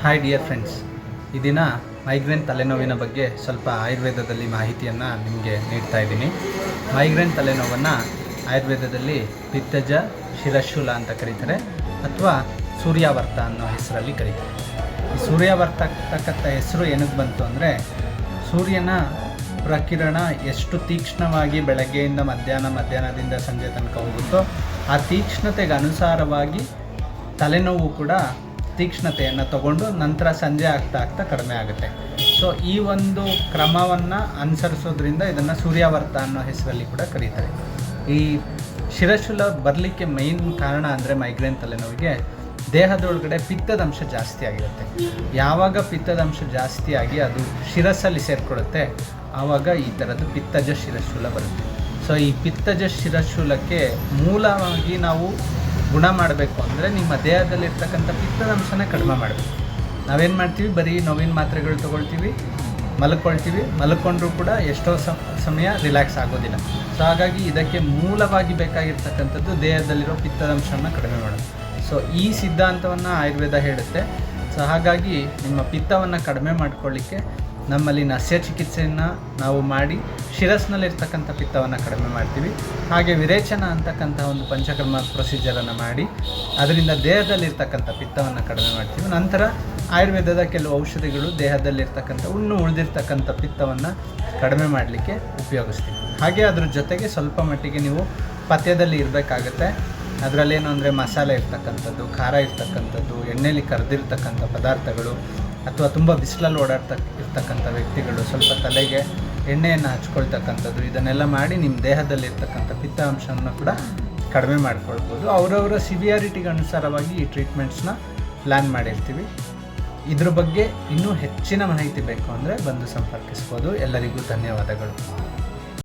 Hi dear friends, ಈ ದಿನ migraine ತಲೆನೋವಿನ ಬಗ್ಗೆ ಸ್ವಲ್ಪ ಆಯುರ್ವೇದದಲ್ಲಿ ಮಾಹಿತಿಯನ್ನು ನಿಮಗೆ ನೀಡ್ತಾ ಇದ್ದೀನಿ. ಮೈಗ್ರೇನ್ ತಲೆನೋವನ್ನು ಆಯುರ್ವೇದದಲ್ಲಿ ಪಿತ್ತಜ ಶಿರಶೂಲ ಅಂತ ಕರೀತಾರೆ, ಅಥವಾ ಸೂರ್ಯಾವರ್ತ ಅನ್ನೋ ಹೆಸರಲ್ಲಿ ಕರೀತಾರೆ. ಈ ಸೂರ್ಯಾವರ್ತ ಅಂತಕ್ಕಂಥ ಹೆಸರು ಏನಕ್ಕೆ ಬಂತು ಅಂದರೆ, ಸೂರ್ಯನ ಪ್ರಕಿರಣ ಎಷ್ಟು ತೀಕ್ಷ್ಣವಾಗಿ ಬೆಳಗ್ಗೆಯಿಂದ ಮಧ್ಯಾಹ್ನದಿಂದ ಸಂಜೆ ತನಕ ಹೋಗುತ್ತೋ, ಆ ತೀಕ್ಷ್ಣತೆಗೆ ಅನುಸಾರವಾಗಿ ತಲೆನೋವು ಕೂಡ ತೀಕ್ಷ್ಣತೆಯನ್ನು ತಗೊಂಡು ನಂತರ ಸಂಜೆ ಆಗ್ತಾ ಕಡಿಮೆ ಆಗುತ್ತೆ. ಸೊ ಈ ಒಂದು ಕ್ರಮವನ್ನು ಅನುಸರಿಸೋದ್ರಿಂದ ಇದನ್ನು ಸೂರ್ಯಾವರ್ತ ಅನ್ನೋ ಹೆಸರಲ್ಲಿ ಕೂಡ ಕರೀತಾರೆ. ಈ ಶಿರಶೂಲ ಬರಲಿಕ್ಕೆ ಮೇಯ್ನ್ ಕಾರಣ ಅಂದರೆ ಮೈಗ್ರೇನ್ ತಲೆನೋವಿಗೆ ದೇಹದೊಳಗಡೆ ಪಿತ್ತದಂಶ ಜಾಸ್ತಿ ಆಗಿರುತ್ತೆ. ಯಾವಾಗ ಪಿತ್ತದಂಶ ಜಾಸ್ತಿ ಆಗಿ ಅದು ಶಿರಸ್ಸಲ್ಲಿ ಸೇರಿಕೊಳ್ಳುತ್ತೆ, ಆವಾಗ ಈ ಥರದ್ದು ಪಿತ್ತಜ ಶಿರಶೂಲ ಬರುತ್ತೆ. ಸೊ ಈ ಪಿತ್ತಜ ಶಿರಶೂಲಕ್ಕೆ ಮೂಲವಾಗಿ ನಾವು ಗುಣ ಮಾಡಬೇಕು ಅಂದರೆ ನಿಮ್ಮ ದೇಹದಲ್ಲಿರ್ತಕ್ಕಂಥ ಪಿತ್ತದಂಶನ ಕಡಿಮೆ ಮಾಡಬೇಕು. ನಾವೇನು ಮಾಡ್ತೀವಿ, ಬರೀ ನೋವಿನ ಮಾತ್ರೆಗಳು ತೊಗೊಳ್ತೀವಿ, ಮಲ್ಕೊಂಡ್ರೂ ಕೂಡ ಎಷ್ಟೋ ಸಮಯ ರಿಲ್ಯಾಕ್ಸ್ ಆಗೋದಿಲ್ಲ. ಸೊ ಹಾಗಾಗಿ ಇದಕ್ಕೆ ಮೂಲವಾಗಿ ಬೇಕಾಗಿರ್ತಕ್ಕಂಥದ್ದು ದೇಹದಲ್ಲಿರೋ ಪಿತ್ತದಂಶನ ಕಡಿಮೆ ಮಾಡೋದು. ಸೊ ಈ ಸಿದ್ಧಾಂತವನ್ನು ಆಯುರ್ವೇದ ಹೇಳುತ್ತೆ. ಸೊ ಹಾಗಾಗಿ ನಿಮ್ಮ ಪಿತ್ತವನ್ನು ಕಡಿಮೆ ಮಾಡ್ಕೊಳ್ಳಿಕ್ಕೆ ನಮ್ಮಲ್ಲಿ ನಸ್ಯ ಚಿಕಿತ್ಸೆಯನ್ನು ನಾವು ಮಾಡಿ ಶಿರಸ್ನಲ್ಲಿರ್ತಕ್ಕಂಥ ಪಿತ್ತವನ್ನು ಕಡಿಮೆ ಮಾಡ್ತೀವಿ. ಹಾಗೆ ವಿರೇಚನ ಅಂತಕ್ಕಂಥ ಒಂದು ಪಂಚಕರ್ಮ ಪ್ರೊಸೀಜರನ್ನು ಮಾಡಿ ಅದರಿಂದ ದೇಹದಲ್ಲಿರ್ತಕ್ಕಂಥ ಪಿತ್ತವನ್ನು ಕಡಿಮೆ ಮಾಡ್ತೀವಿ. ನಂತರ ಆಯುರ್ವೇದದ ಕೆಲವು ಔಷಧಿಗಳು ದೇಹದಲ್ಲಿರ್ತಕ್ಕಂಥ ಉಳಿದಿರ್ತಕ್ಕಂಥ ಪಿತ್ತವನ್ನು ಕಡಿಮೆ ಮಾಡಲಿಕ್ಕೆ ಉಪಯೋಗಿಸ್ತೀವಿ. ಹಾಗೆ ಅದ್ರ ಜೊತೆಗೆ ಸ್ವಲ್ಪ ಮಟ್ಟಿಗೆ ನೀವು ಪಥ್ಯದಲ್ಲಿ ಇರಬೇಕಾಗತ್ತೆ. ಅದರಲ್ಲೇನು ಅಂದರೆ ಮಸಾಲೆ ಇರ್ತಕ್ಕಂಥದ್ದು, ಖಾರ ಇರ್ತಕ್ಕಂಥದ್ದು, ಎಣ್ಣೆಯಲ್ಲಿ ಕರೆದಿರ್ತಕ್ಕಂಥ ಪದಾರ್ಥಗಳು, ಅಥವಾ ತುಂಬ ಬಿಸಿಲಲ್ಲಿ ಇರ್ತಕ್ಕಂಥ ವ್ಯಕ್ತಿಗಳು ಸ್ವಲ್ಪ ತಲೆಗೆ ಎಣ್ಣೆಯನ್ನು ಹಚ್ಕೊಳ್ತಕ್ಕಂಥದ್ದು, ಇದನ್ನೆಲ್ಲ ಮಾಡಿ ನಿಮ್ಮ ದೇಹದಲ್ಲಿರ್ತಕ್ಕಂಥ ಪಿತ್ತಾಂಶವನ್ನು ಕೂಡ ಕಡಿಮೆ ಮಾಡ್ಕೊಳ್ಬೋದು. ಅವರವರ ಸಿವಿಯಾರಿಟಿಗೆ ಅನುಸಾರವಾಗಿ ಈ ಟ್ರೀಟ್ಮೆಂಟ್ಸ್ನ ಪ್ಲ್ಯಾನ್ ಮಾಡಿರ್ತೀವಿ. ಇದ್ರ ಬಗ್ಗೆ ಇನ್ನೂ ಹೆಚ್ಚಿನ ಮಾಹಿತಿ ಬೇಕು ಅಂದರೆ ಬಂದು ಸಂಪರ್ಕಿಸ್ಬೋದು. ಎಲ್ಲರಿಗೂ ಧನ್ಯವಾದಗಳು.